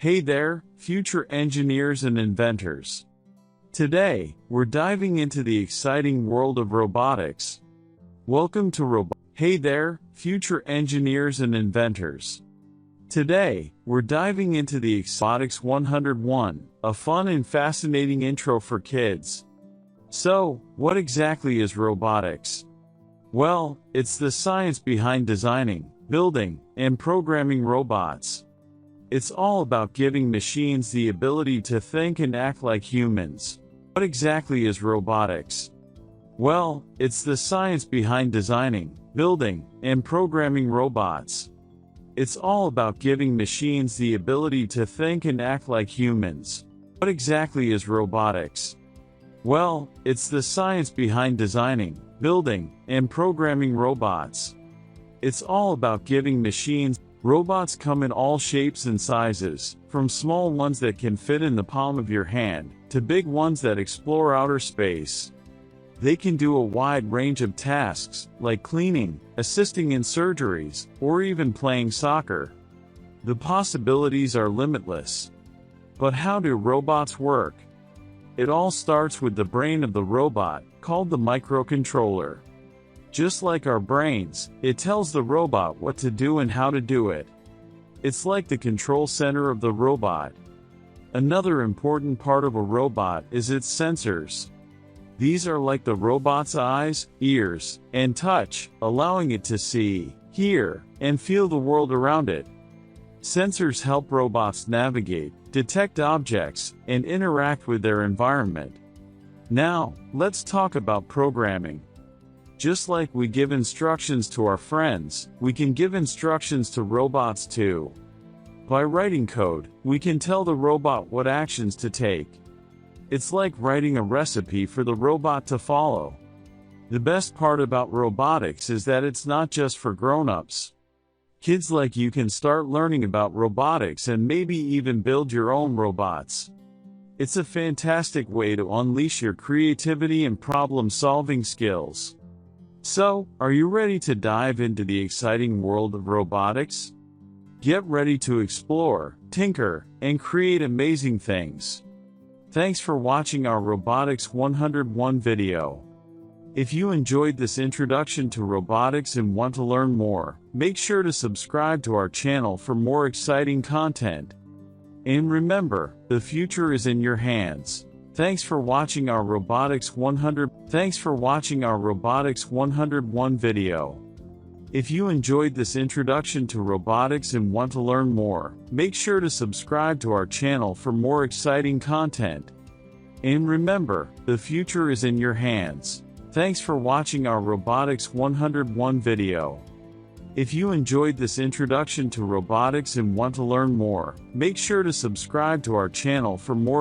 Hey there, future engineers and inventors. Today, we're diving into the exciting world of robotics. Welcome to Hey there, future engineers and inventors. Today, we're diving into the Robotics 101, a fun and fascinating intro for kids. So, what exactly is robotics? Well, it's the science behind designing, building, and programming robots. It's all about giving machines the ability to think and act like humans. What exactly is robotics? Well, it's the science behind designing, building, and programming robots. It's all about giving machines the ability to think and act like humans. What exactly is robotics? Well, it's the science behind designing, building, and programming robots. It's all about giving machines. Robots come in all shapes and sizes, from small ones that can fit in the palm of your hand, to big ones that explore outer space. They can do a wide range of tasks, like cleaning, assisting in surgeries, or even playing soccer. The possibilities are limitless. But how do robots work? It all starts with the brain of the robot, called the microcontroller. Just like our brains, it tells the robot what to do and how to do it. It's like the control center of the robot. Another important part of a robot is its sensors. These are like the robot's eyes, ears, and touch, allowing it to see, hear, and feel the world around it. Sensors help robots navigate, detect objects, and interact with their environment. Now, let's talk about programming. Just like we give instructions to our friends, we can give instructions to robots too. By writing code, we can tell the robot what actions to take. It's like writing a recipe for the robot to follow. The best part about robotics is that it's not just for grown-ups. Kids like you can start learning about robotics and maybe even build your own robots. It's a fantastic way to unleash your creativity and problem-solving skills. So, are you ready to dive into the exciting world of robotics? Get ready to explore, tinker, and create amazing things. Thanks for watching our Robotics 101 video. If you enjoyed this introduction to robotics and want to learn more, make sure to subscribe to our channel for more exciting content. And remember, the future is in your hands. Thanks for watching our Robotics 101 video. If you enjoyed this introduction to robotics and want to learn more, make sure to subscribe to our channel for more exciting content. And remember, the future is in your hands. Thanks for watching our Robotics 101 video. If you enjoyed this introduction to robotics and want to learn more, make sure to subscribe to our channel for more